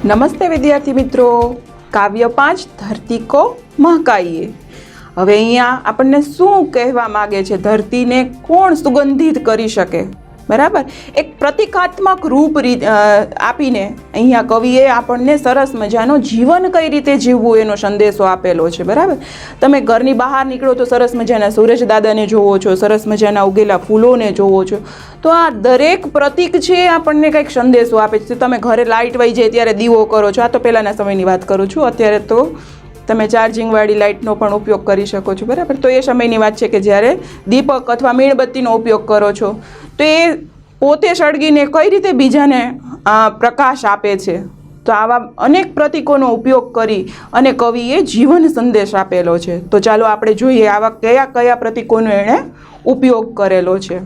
નમસ્તે વિદ્યાર્થી મિત્રો, કાવ્ય 5 ધરતી કો મહકાઈએ। હવે અહીંયા આપણને શું કહેવા માગે છે? ધરતીને કોણ સુગંધિત કરી શકે? બરાબર, એક પ્રતિકાત્મક રૂપ આપીને અહીંયા કવિએ આપણને સરસ મજાનો જીવન કઈ રીતે જીવવું એનો સંદેશો આપેલો છે। બરાબર, તમે ઘરની બહાર નીકળો તો સરસ મજાના સૂરજ દાદાને જોવો છો, સરસ મજાના ઉગેલા ફૂલોને જોવો છો, તો આ દરેક પ્રતીક છે આપણને કંઈક સંદેશો આપે છે। તમે ઘરે લાઇટ વહી જાય ત્યારે દીવો કરો છો, આ તો પહેલાંના સમયની વાત કરું છું, અત્યારે તો તમે ચાર્જિંગવાળી લાઇટનો પણ ઉપયોગ કરી શકો છો। બરાબર, તો એ સમયની વાત છે કે જ્યારે દીપક અથવા મીણબત્તીનો ઉપયોગ કરો છો તો એ પોતે સળગીને કઈ રીતે બીજાને પ્રકાશ આપે છે। તો આવા અનેક પ્રતીકોનો ઉપયોગ કરી અને કવિએ જીવન સંદેશ આપેલો છે। તો ચાલો આપણે જોઈએ આવા કયા કયા પ્રતીકોનો એણે ઉપયોગ કરેલો છે।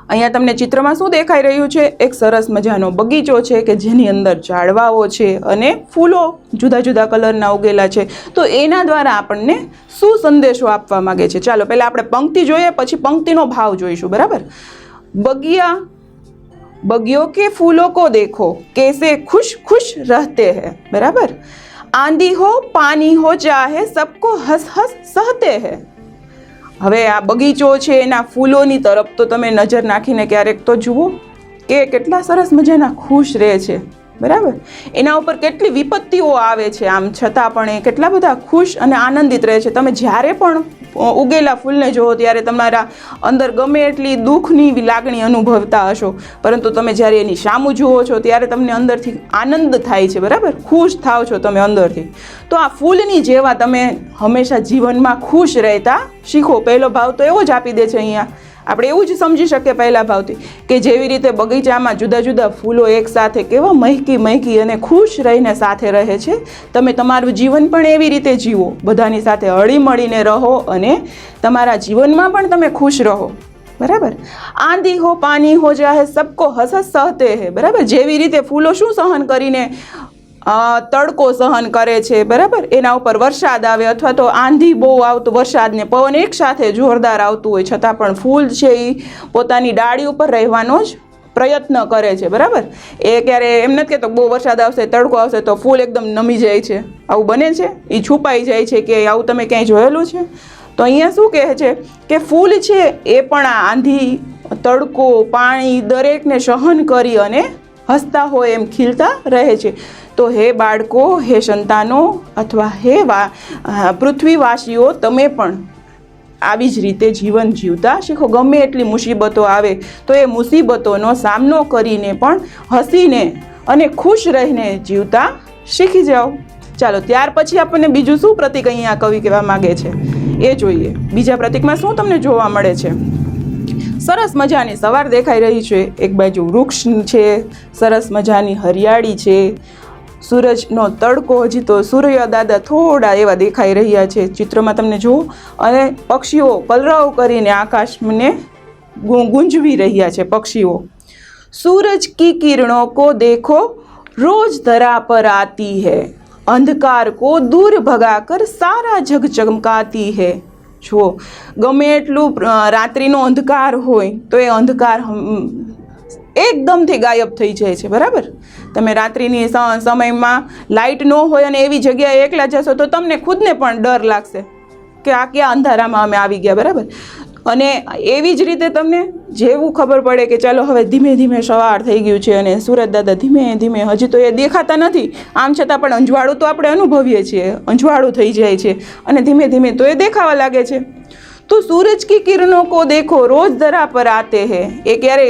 અહીંયા તમને ચિત્રમાં શું દેખાઈ રહ્યું છે? એક સરસ મજાનો બગીચો છે કે જેની અંદર ઝાડવાઓ છે અને ફૂલો જુદા જુદા કલરના ઉગેલા છે। તો એના દ્વારા આપણને શું સંદેશો આપવા માગે છે? ચાલો પહેલાં આપણે પંક્તિ જોઈએ, પછી પંક્તિનો ભાવ જોઈશું। બરાબર, बगियों के फूलों को देखो कैसे खुश खुश रहते हैं। बराबर, आंधी हो पानी हो चाहे सबको हंस हंस सहते हैं। હવે આ બગીચો છે એના ફૂલોની તરફ તો તમે નજર નાખીને ક્યારેક તો જુઓ કે કેટલા સરસ મજાના ખુશ રહે છે। બરાબર, એના ઉપર કેટલી વિપત્તિઓ આવે છે, આમ છતાં પણ એ કેટલા બધા ખુશ અને આનંદિત રહે છે। તમે જ્યારે પણ ઉગેલા ફૂલને જુઓ ત્યારે તમારા અંદર ગમે એટલી દુઃખની લાગણી અનુભવતા હશો, પરંતુ તમે જ્યારે એની સામું જુઓ છો ત્યારે તમને અંદરથી આનંદ થાય છે। બરાબર, ખુશ થાવ છો તમે અંદરથી। તો આ ફૂલની જેવા તમે હંમેશા જીવનમાં ખુશ રહેતા શીખો। પહેલો ભાવ તો એવો જ આપી દે છે અહીંયા, આપણે એવું જ સમજી શકીએ પહેલા ભાવથી કે જેવી રીતે બગીચામાં જુદા જુદા ફૂલો એકસાથે કેવા મહેકી અને ખુશ રહીને સાથે રહે છે, તમે તમારું જીવન પણ એવી રીતે જીવો, બધાની સાથે હળીમળીને રહો અને તમારા જીવનમાં પણ તમે ખુશ રહો। બરાબર, આંધી હો પાણી હો ચાહે સબકો હસ હસ સહતે હે। બરાબર, જેવી રીતે ફૂલો શું સહન કરીને તડકો સહન કરે છે। બરાબર, એના ઉપર વરસાદ આવે અથવા તો આંધી બહુ આવતું, વરસાદ ને પવન એકસાથે જોરદાર આવતું હોય છતાં પણ ફૂલ છે એ પોતાની ડાળી ઉપર રહેવાનો જ પ્રયત્ન કરે છે। બરાબર, એ ક્યારે એમ નથી કહેતો બહુ વરસાદ આવશે તડકો આવશે તો ફૂલ એકદમ નમી જાય છે, આવું બને છે? એ છુપાઈ જાય છે કે આવું તમે ક્યાંય જોયેલું છે? તો અહીંયા શું કહે છે કે ફૂલ છે એ પણ આ આંધી, તડકો, પાણી દરેકને સહન કરી અને હસતા હોય એમ ખીલતા રહે છે। તો હે બાળકો, હે સંતાનો અથવા હે પૃથ્વીવાસીઓ, તમે પણ આવી જ રીતે જીવન જીવતા શીખો। ગમે એટલી મુસીબતો આવે તો એ મુસીબતોનો સામનો કરીને પણ હસીને અને ખુશ રહીને જીવતા શીખી જાઓ। ચાલો ત્યાર પછી આપણને બીજું શું પ્રતીક અહીંયા કવિ કહેવા માગે છે એ જોઈએ। બીજા પ્રતીકમાં શું તમને જોવા મળે છે? સરસ મજાની સવાર દેખાઈ રહી છે, એક બાજુ વૃક્ષ છે, સરસ મજાની હરિયાળી છે, સૂરજનો તડકો, હજી તો સૂર્ય દાદા થોડા એવા દેખાઈ રહ્યા છે ચિત્રમાં તમને જુઓ, અને પક્ષીઓ કલરવ કરીને આકાશને ગુંજવી રહ્યા છે પક્ષીઓ। सूरज की किरणों को देखो रोज धरा पर आती है, अंधकार को दूर भगाकर सारा जग चमकाती है। જો ગમે એટલું રાત્રિનો અંધકાર હોય તો એ અંધકાર એકદમથી ગાયબ થઈ જાય છે। બરાબર, તમે રાત્રિની સમયમાં લાઇટ ન હોય અને એવી જગ્યાએ એકલા જશો તો તમને ખુદને પણ ડર લાગશે કે આ ક્યાં અંધારામાં અમે આવી ગયા। બરાબર, અને એવી જ રીતે તમને જેવું ખબર પડે કે ચાલો હવે ધીમે ધીમે સવાર થઈ ગયું છે અને સૂરજ દાદા ધીમે ધીમે, હજી તો એ દેખાતા નથી, આમ છતાં પણ અંજવાળું તો આપણે અનુભવીએ છીએ, અંજવાળું થઈ જાય છે અને ધીમે ધીમે તો એ દેખાવા લાગે છે। તો સૂરજ કી કિરણો કો દેખો રોજ ધરા પર આતે હે। એ ક્યારે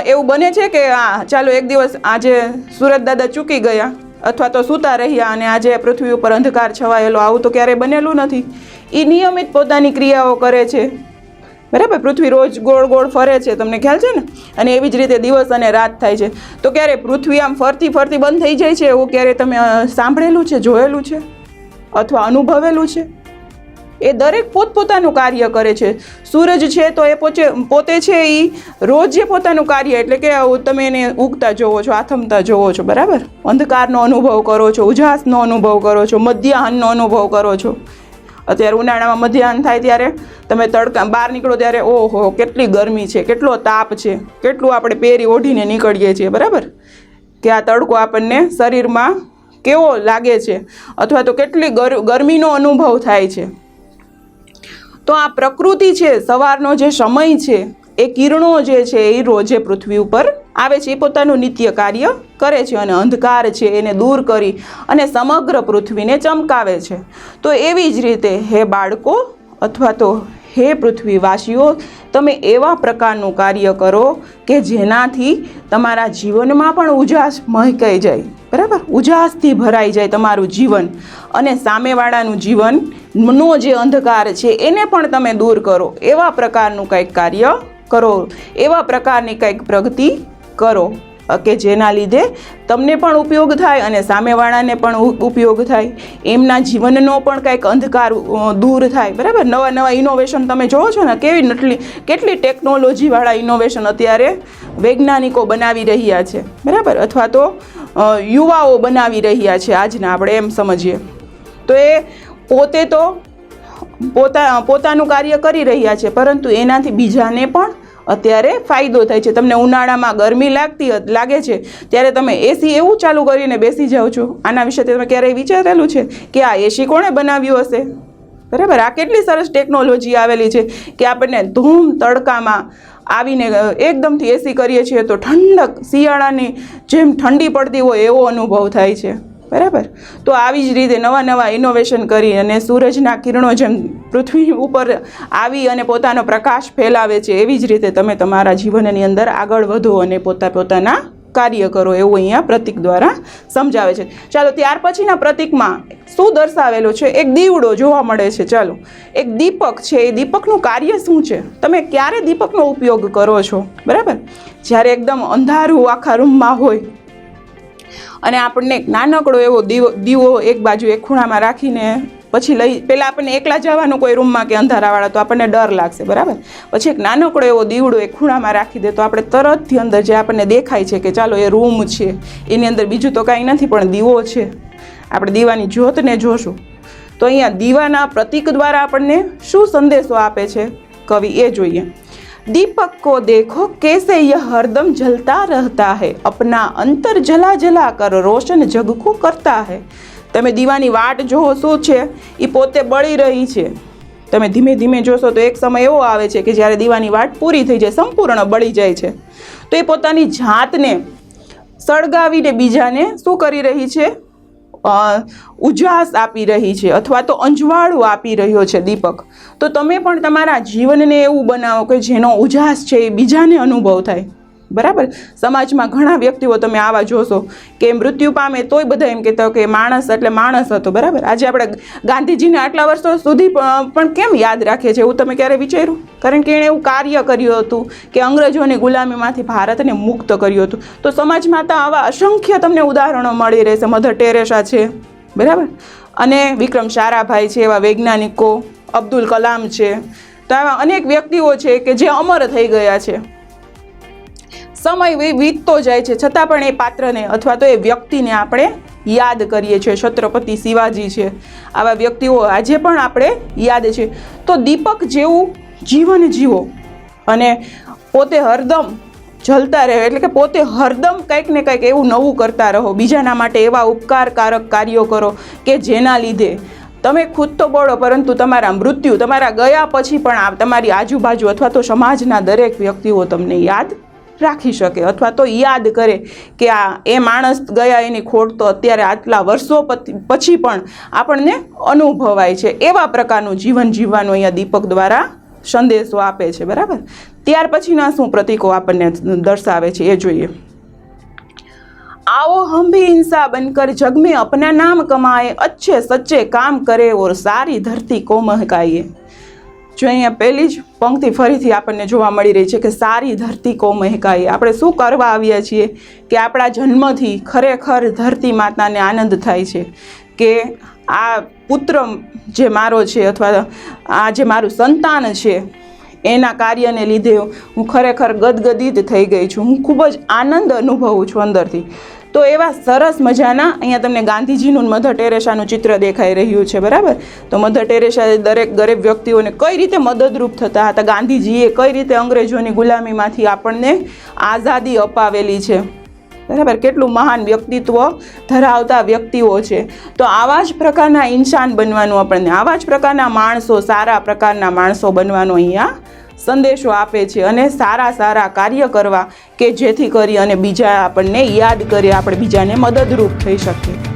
એવું બને છે કે ચાલો એક દિવસ આજે સૂરજ દાદા ચૂકી ગયા અથવા તો સૂતા રહ્યા અને આજે પૃથ્વી ઉપર અંધકાર છવાયેલો, આવું તો ક્યારેય બનેલું નથી। એ નિયમિત પોતાની ક્રિયાઓ કરે છે। બરાબર, પૃથ્વી રોજ ગોળ ગોળ ફરે છે, તમને ખ્યાલ છે ને, અને એવી જ રીતે દિવસ અને રાત થાય છે। તો ક્યારે પૃથ્વી આમ ફરતી ફરતી બંધ થઈ જાય છે એવું ક્યારે તમે સાંભળેલું છે, જોયેલું છે અથવા અનુભવેલું છે? એ દરેક પોતપોતાનું કાર્ય કરે છે। સૂરજ છે તો એ પોતે છે એ રોજ જે પોતાનું કાર્ય, એટલે કે તમે એને ઉગતા જોવો છો, આથમતા જોવો છો। બરાબર, અંધકારનો અનુભવ કરો છો, ઉજાસનો અનુભવ કરો છો, મધ્યાહનનો અનુભવ કરો છો। અત્યારે ઉનાળામાં મધ્યાહન થાય ત્યારે તમે તડકા બહાર નીકળો ત્યારે ઓહો કેટલી ગરમી છે, કેટલો તાપ છે, કેટલું આપણે પહેરી ઓઢીને નીકળીએ છીએ। બરાબર, કે આ તડકો આપણને શરીરમાં કેવો લાગે છે અથવા તો કેટલી ગરમીનો અનુભવ થાય છે. તો આ પ્રકૃતિ છે, સવારનો જે સમય છે, એ કિરણો જે છે એ રોજે પૃથ્વી ઉપર આવે છે, એ પોતાનું નિત્ય કાર્ય કરે છે અને અંધકાર છે એને દૂર કરી અને સમગ્ર પૃથ્વીને ચમકાવે છે. તો એવી જ રીતે હે બાળકો અથવા તો હે પૃથ્વીવાસીઓ, તમે એવા પ્રકારનું કાર્ય કરો કે જેનાથી તમારા જીવનમાં પણ ઉજાસ મહેકાઈ જાય, બરાબર, ઉજાસથી ભરાઈ જાય તમારું જીવન, અને સામેવાળાનું જીવનનો જે અંધકાર છે એને પણ તમે દૂર કરો. એવા પ્રકારનું કંઈક કાર્ય કરો, એવા પ્રકારની કંઈક પ્રગતિ કરો કે જેના લીધે તમને પણ ઉપયોગ થાય અને સામેવાળાને પણ ઉપયોગ થાય, એમના જીવનનો પણ કંઈક અંધકાર દૂર થાય, બરાબર. નવા નવા ઇનોવેશન તમે જોવો છો ને, કેટલી ટેકનોલોજીવાળા ઇનોવેશન અત્યારે વૈજ્ઞાનિકો બનાવી રહ્યા છે, બરાબર, અથવા તો યુવાઓ બનાવી રહ્યા છે આજના, આપણે એમ સમજીએ તો એ પોતે તો પોતાનું કાર્ય કરી રહ્યા છે, પરંતુ એનાથી બીજાને પણ અત્યારે ફાયદો થાય છે. તમને ઉનાળામાં ગરમી લાગે છે ત્યારે તમે એસી એવું ચાલુ કરીને બેસી જાઓ છો. આના વિશે તમે ક્યારેય વિચારેલું છે કે આ એસી કોણે બનાવ્યું હશે, બરાબર? આ કેટલી સરસ ટેકનોલોજી આવેલી છે કે આપણને ધૂમ તડકામાં આવીને એકદમથી એસી કરીએ છીએ તો ઠંડક, શિયાળાની જેમ ઠંડી પડતી હોય એવો અનુભવ થાય છે, બરાબર. તો આવી જ રીતે નવા નવા ઇનોવેશન કરી અને સૂરજના કિરણો જેમ પૃથ્વી ઉપર આવી અને પોતાનો પ્રકાશ ફેલાવે છે, એવી જ રીતે તમે તમારા જીવનની અંદર આગળ વધો અને પોતાના કાર્ય કરો, એવું અહીંયા પ્રતીક દ્વારા સમજાવે છે. ચાલો, ત્યાર પછીના પ્રતીકમાં શું દર્શાવેલું છે? એક દીવડો જોવા મળે છે. ચાલો, એક દીપક છે, એ દીપકનું કાર્ય શું છે? તમે ક્યારે દીપકનો ઉપયોગ કરો છો, બરાબર? જ્યારે એકદમ અંધારું આખા રૂમમાં હોય અને આપણને એક નાનકડો એવો દીવો એક બાજુ એક ખૂણામાં રાખીને પછી પહેલાં આપણને એકલા જવાનું કોઈ રૂમમાં કે અંધારાવાળા તો આપણને ડર લાગશે, બરાબર. પછી એક નાનકડો એવો દીવડો એક ખૂણામાં રાખી દે તો આપણે તરતથી અંદર જે આપણને દેખાય છે કે ચાલો એ રૂમ છે, એની અંદર બીજું તો કાંઈ નથી પણ દીવો છે, આપણે દીવાની જ્યોતને જોશું. તો અહીંયા દીવાના પ્રતીક દ્વારા આપણને શું સંદેશો આપે છે કવિ, એ જોઈએ. दीपक को देखो कैसे यह हरदम जलता रहता है, अपना अंतर जला जला कर रोशन जग को करता है. તમે દીવાની વાટ જોવો, શું છે એ પોતે બળી રહી છે. તમે ધીમે ધીમે જોશો તો એક સમય એવો આવે છે કે જ્યારે દીવાની વાટ પૂરી થઈ જાય, સંપૂર્ણ બળી જાય છે, તો એ પોતાની જાતને સળગાવીને બીજાને શું કરી રહી છે? ઉજાસ આપી રહી છે અથવા તો અંજવાળું આપી રહ્યો છે દીપક. તો તમે પણ તમારા જીવનને એવું બનાવો કે જેનો ઉજાસ છે એ બીજાને અનુભવ થાય, બરાબર. સમાજમાં ઘણા વ્યક્તિઓ તમે આવા જોશો કે મૃત્યુ પામે તોય બધા એમ કહેતા કે માણસ એટલે માણસ હતો, બરાબર. આજે આપણે ગાંધીજીને આટલા વર્ષો સુધી પણ કેમ યાદ રાખીએ છીએ? એવું તમે ક્યારે વિચાર્યું? કારણ કે એણે એવું કાર્ય કર્યું હતું કે અંગ્રેજોની ગુલામીમાંથી ભારતને મુક્ત કર્યું હતું. તો સમાજમાં તો આવા અસંખ્ય તમને ઉદાહરણો મળી રહેશે. મધર ટેરેસા છે, બરાબર, અને વિક્રમ સારાભાઈ છે, એવા વૈજ્ઞાનિકો, અબ્દુલ કલામ છે. તો આવા અનેક વ્યક્તિઓ છે કે જે અમર થઈ ગયા છે. સમય વીતતો જાય છે છતાં પણ એ પાત્રને અથવા તો એ વ્યક્તિને આપણે યાદ કરીએ છીએ. છત્રપતિ શિવાજી છે, આવા વ્યક્તિઓ આજે પણ આપણે યાદ છે. તો દીપક જેવું જીવન જીવો અને પોતે હરદમ જલતા રહે, એટલે કે પોતે હરદમ કંઈક ને કંઈક એવું નવું કરતા રહો. બીજાના માટે એવા ઉપકારકારક કાર્યો કરો કે જેના લીધે તમે ખુદ તો બળો, પરંતુ તમારા મૃત્યુ, તમારા ગયા પછી પણ તમારી આજુબાજુ અથવા તો સમાજના દરેક વ્યક્તિઓ તમને યાદ રાખી શકે અથવા તો યાદ કરે કે એ માણસ ગયા, એની ખોટ તો અત્યારે આટલા વર્ષો પછી પણ આપણને અનુભવાય છે. એવા પ્રકારનું જીવન જીવવાનું અહીંયા દીપક દ્વારા સંદેશો આપે છે, બરાબર. ત્યાર પછીના શું પ્રતીકો આપણને દર્શાવે છે એ જોઈએ. आओ हम भी इंसान बनकर जग में अपना नाम कमाए, अच्छे सच्चे काम करे और सारी धरती को महकाए. જો અહીંયા પહેલી જ પંક્તિ ફરીથી આપણને જોવા મળી રહી છે કે સારી ધરતી કો મહેકાએ. આપણે શું કરવા આવ્યા છીએ કે આપણા જન્મથી ખરેખર ધરતી માતાને આનંદ થાય છે કે આ પુત્ર જે મારો છે અથવા આ જે મારું સંતાન છે એના કાર્યને લીધે હું ખરેખર ગદગદિત થઈ ગઈ છું, હું ખૂબ જ આનંદ અનુભવું છું અંદરથી. તો એવા સરસ મજાના અહીંયા તમને ગાંધીજીનું મધર ટેરેસાનું ચિત્ર દેખાઈ રહ્યું છે, બરાબર. તો મધર ટેરેસા દરેક ગરીબ વ્યક્તિઓને કઈ રીતે મદદરૂપ થતા હતા, ગાંધીજીએ કઈ રીતે અંગ્રેજોની ગુલામીમાંથી આપણને આઝાદી અપાવેલી છે, બરાબર, કેટલું મહાન વ્યક્તિત્વ ધરાવતા વ્યક્તિઓ છે. તો આવા જ પ્રકારના ઇન્સાન બનવાનું, આપણને આવા જ પ્રકારના માણસો, સારા પ્રકારના માણસો બનવાનો અહીંયા સંદેશો આપે છે. અને સારા સારા કાર્ય કરવા કે જેથી કરી અને બીજા આપણને યાદ કરીએ, આપણે બીજાને મદદરૂપ થઈ શકીએ.